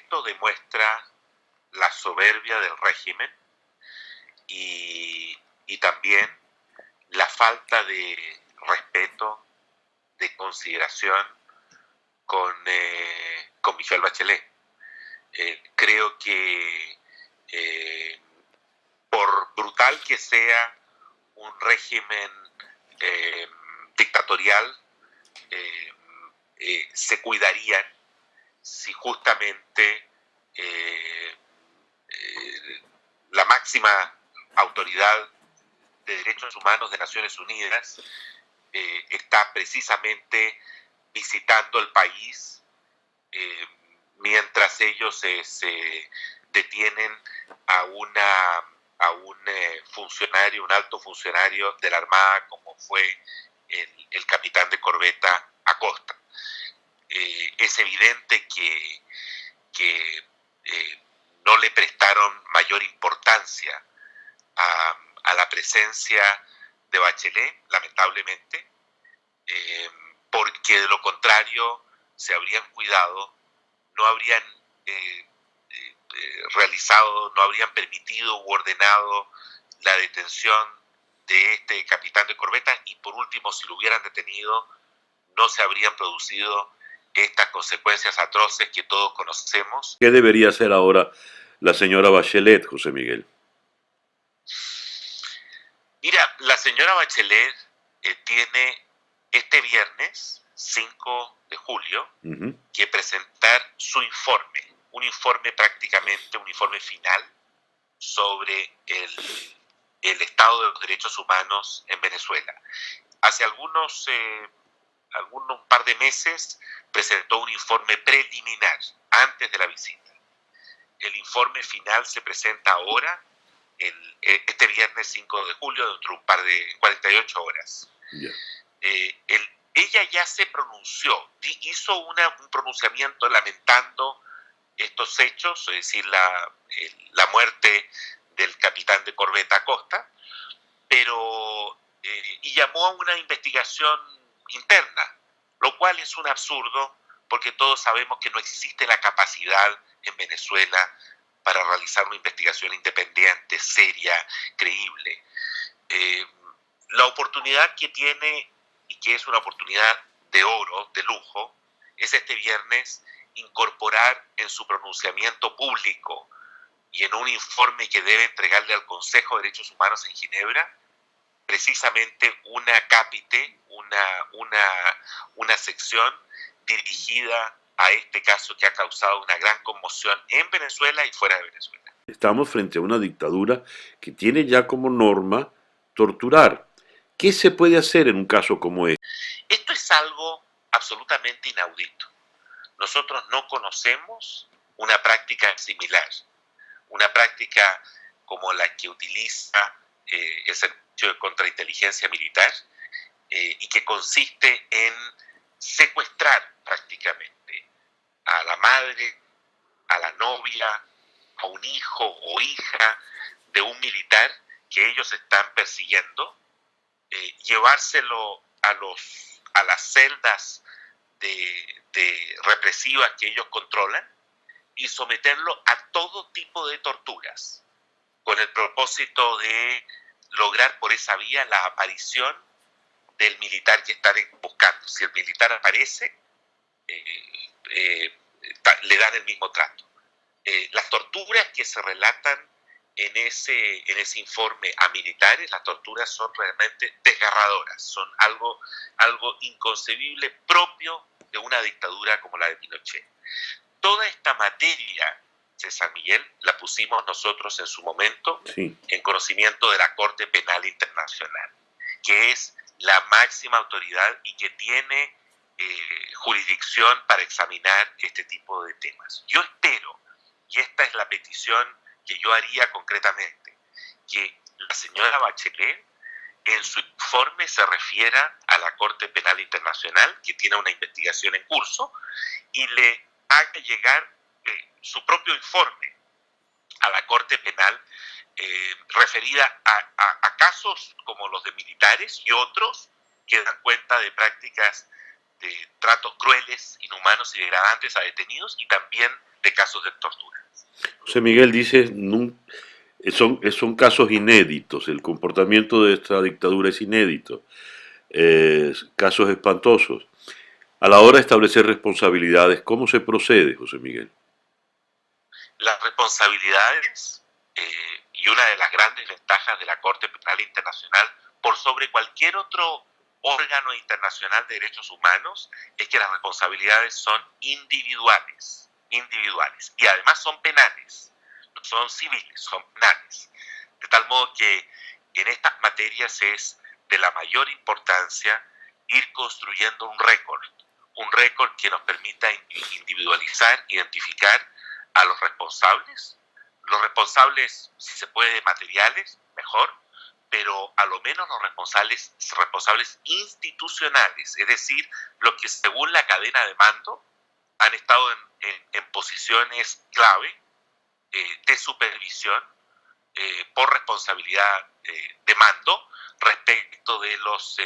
esto demuestra la soberbia del régimen y también la falta de respeto, de consideración con Michelle Bachelet. Creo que por brutal que sea un régimen dictatorial, se cuidarían si justamente la máxima autoridad de derechos humanos de Naciones Unidas está precisamente visitando el país mientras ellos se detienen a un funcionario, un alto funcionario de la Armada, como fue el capitán de corbeta Acosta. Es evidente que no le prestaron mayor importancia a la presencia de Bachelet, lamentablemente, porque de lo contrario se habrían cuidado, no habrían realizado, no habrían permitido u ordenado la detención de este capitán de corbeta, y por último, si lo hubieran detenido, no se habrían producido estas consecuencias atroces que todos conocemos. ¿Qué debería hacer ahora la señora Bachelet, José Miguel? Mira, la señora Bachelet tiene este viernes 5 de julio que presentar su informe, un informe prácticamente, un informe final sobre el estado de los derechos humanos en Venezuela. Hace un par de meses presentó un informe preliminar antes de la visita. El informe final se presenta ahora, este viernes 5 de julio, dentro de un par de 48 horas. Yeah. Ella ya se pronunció, hizo un pronunciamiento lamentando estos hechos, es decir, la muerte del capitán de corbeta Acosta, y llamó a una investigación interna, lo cual es un absurdo, porque todos sabemos que no existe la capacidad en Venezuela para realizar una investigación independiente, seria, creíble. La oportunidad que tiene, y que es una oportunidad de oro, de lujo, es este viernes incorporar en su pronunciamiento público y en un informe que debe entregarle al Consejo de Derechos Humanos en Ginebra, precisamente una cápite, una sección dirigida a este caso que ha causado una gran conmoción en Venezuela y fuera de Venezuela. Estamos frente a una dictadura que tiene ya como norma torturar. ¿Qué se puede hacer en un caso como este? Esto es algo absolutamente inaudito. Nosotros no conocemos una práctica similar, una práctica como la que utiliza el Servicio de Contrainteligencia Militar y que consiste en secuestrar prácticamente a la madre, a la novia, a un hijo o hija de un militar que ellos están persiguiendo, llevárselo a las celdas de represivas que ellos controlan y someterlo a todo tipo de torturas, con el propósito de lograr por esa vía la aparición del militar que están buscando. Si el militar aparece, le dan el mismo trato. Las torturas que se relatan en ese informe a militares, las torturas son realmente desgarradoras, son algo inconcebible, propio de una dictadura como la de Pinochet. Toda esta materia, César Miguel, la pusimos nosotros en su momento en conocimiento de la Corte Penal Internacional, que es la máxima autoridad y que tiene jurisdicción para examinar este tipo de temas. Yo espero, y esta es la petición que yo haría concretamente, que la señora Bachelet en su informe se refiera a la Corte Penal Internacional, que tiene una investigación en curso, y le haga llegar su propio informe a la Corte Penal referida a casos como los de militares y otros que dan cuenta de prácticas de tratos crueles, inhumanos y degradantes a detenidos, y también de casos de tortura. José Miguel dice, son casos inéditos, el comportamiento de esta dictadura es inédito, casos espantosos. A la hora de establecer responsabilidades, ¿cómo se procede, José Miguel? Las responsabilidades, y una de las grandes ventajas de la Corte Penal Internacional por sobre cualquier otro órgano internacional de derechos humanos, es que las responsabilidades son individuales, y además son penales, no son civiles, son penales. De tal modo que en estas materias es de la mayor importancia ir construyendo un récord que nos permita individualizar, identificar a los responsables, si se puede, materiales, mejor, pero a lo menos los responsables institucionales, es decir, los que según la cadena de mando han estado en posiciones clave de supervisión por responsabilidad de mando respecto de los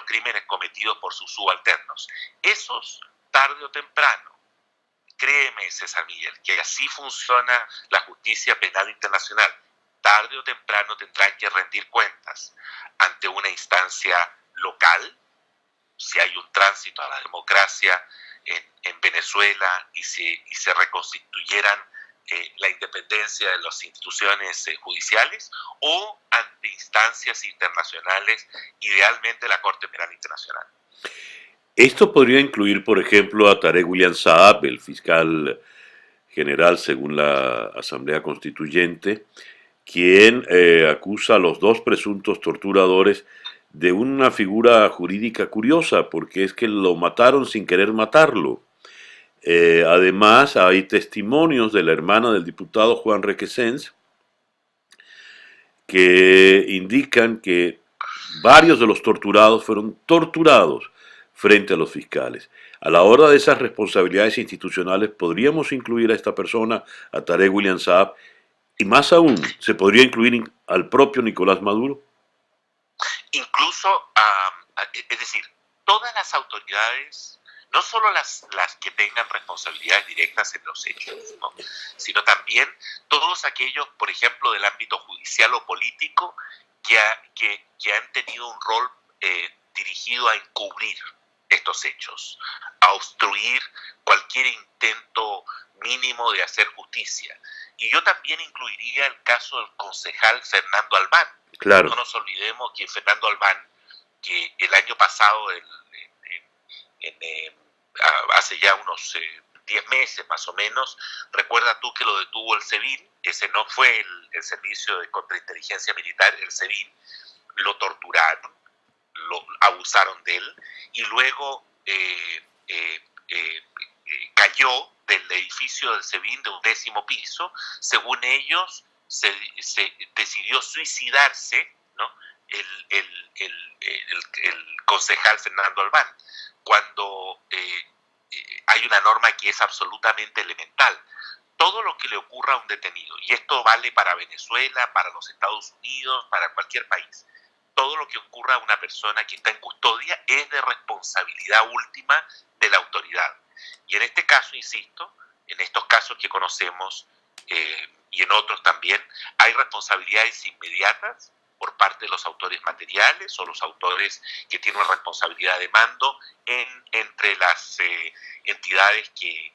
crímenes cometidos por sus subalternos. Esos, tarde o temprano, créeme, César Miguel, que así funciona la justicia penal internacional, tarde o temprano tendrán que rendir cuentas ante una instancia local, si hay un tránsito a la democracia en Venezuela y se reconstituyeran la independencia de las instituciones judiciales, o ante instancias internacionales, idealmente la Corte Penal Internacional. Esto podría incluir, por ejemplo, a Tarek William Saab, el fiscal general según la Asamblea Constituyente, quien acusa a los dos presuntos torturadores de una figura jurídica curiosa, porque es que lo mataron sin querer matarlo. Además, hay testimonios de la hermana del diputado Juan Requesens que indican que varios de los torturados fueron torturados frente a los fiscales. A la hora de esas responsabilidades institucionales, podríamos incluir a esta persona, a Tarek William Saab, y más aún, ¿se podría incluir al propio Nicolás Maduro? Incluso, es decir, todas las autoridades, no solo las que tengan responsabilidades directas en los hechos, ¿no?, sino también todos aquellos, por ejemplo, del ámbito judicial o político, que han tenido un rol dirigido a encubrir estos hechos, a obstruir cualquier intento mínimo de hacer justicia. Y yo también incluiría el caso del concejal Fernando Albán. Claro. No nos olvidemos que Fernando Albán, que el año pasado, hace ya unos 10 meses más o menos, recuerda tú que lo detuvo el SEBIN, ese no fue el Servicio de Contrainteligencia Militar, el SEBIN, lo torturaron, lo abusaron de él, y luego cayó del edificio del SEBIN de un 10º piso. Según ellos, se decidió suicidarse, ¿no?, el concejal Fernando Albán, cuando hay una norma que es absolutamente elemental. Todo lo que le ocurra a un detenido, y esto vale para Venezuela, para los Estados Unidos, para cualquier país, todo lo que ocurra a una persona que está en custodia es de responsabilidad última de la autoridad. Y en este caso, insisto, en estos casos que conocemos y en otros también, hay responsabilidades inmediatas por parte de los autores materiales o los autores que tienen una responsabilidad de mando entre las entidades que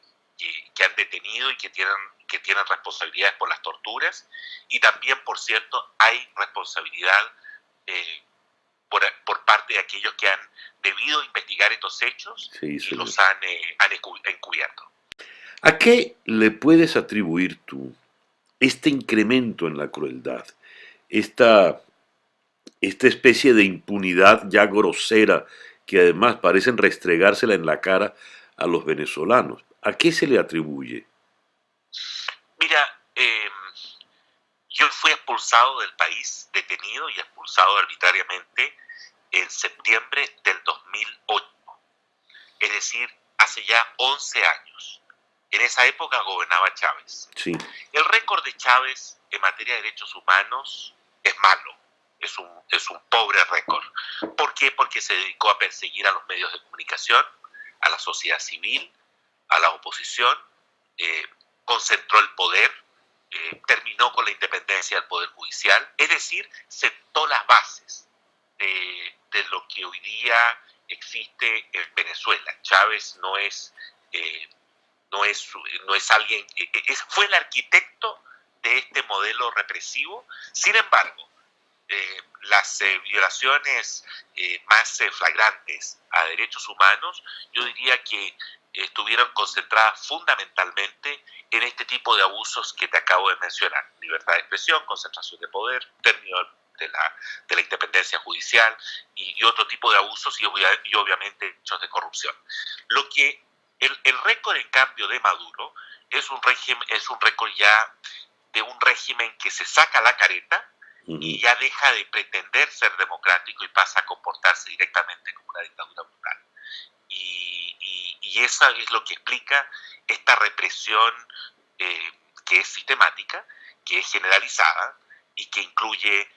han detenido y que tienen responsabilidades por las torturas. Y también, por cierto, hay responsabilidad por parte de aquellos que han debido investigar estos hechos, sí, y los han encubierto. ¿A qué le puedes atribuir tú este incremento en la crueldad, esta especie de impunidad ya grosera que además parecen restregársela en la cara a los venezolanos? ¿A qué se le atribuye? Mira, yo fui expulsado del país, detenido y expulsado arbitrariamente en septiembre del 2008, es decir, hace ya 11 años. En esa época gobernaba Chávez. Sí. El récord de Chávez en materia de derechos humanos es malo, es un pobre récord. ¿Por qué? Porque se dedicó a perseguir a los medios de comunicación, a la sociedad civil, a la oposición, concentró el poder, terminó con la independencia del Poder Judicial, es decir, sentó las bases de lo que hoy día existe en Venezuela. Chávez eh, no es alguien, fue el arquitecto de este modelo represivo. Sin embargo, las violaciones más flagrantes a derechos humanos, yo diría que estuvieron concentradas fundamentalmente en este tipo de abusos que te acabo de mencionar: libertad de expresión, concentración de poder, término de la independencia judicial y otro tipo de abusos y obviamente hechos de corrupción. Lo que el récord, en cambio, de Maduro es un récord ya de un régimen que se saca la careta y ya deja de pretender ser democrático y pasa a comportarse directamente como una dictadura brutal. Y eso es lo que explica esta represión que es sistemática, que es generalizada y que incluye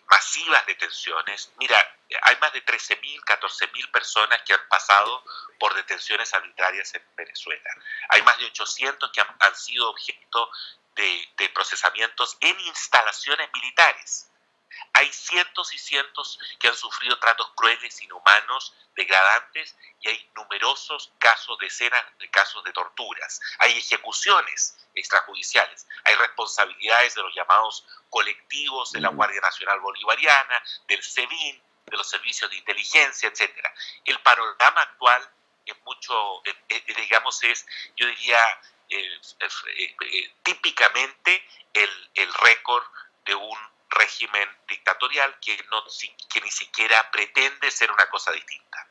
masivas detenciones. Mira, hay más de 13.000, 14.000 personas que han pasado por detenciones arbitrarias en Venezuela. Hay más de 800 que han sido objeto de procesamientos en instalaciones militares. Hay cientos y cientos que han sufrido tratos crueles, inhumanos, degradantes, y hay numerosos casos, decenas de casos de torturas. Hay ejecuciones extrajudiciales, hay responsabilidades de los llamados colectivos de la Guardia Nacional Bolivariana, del SEBIN, de los servicios de inteligencia, etc. El panorama actual es mucho, digamos, es, yo diría, típicamente el récord de un régimen dictatorial que ni siquiera pretende ser una cosa distinta.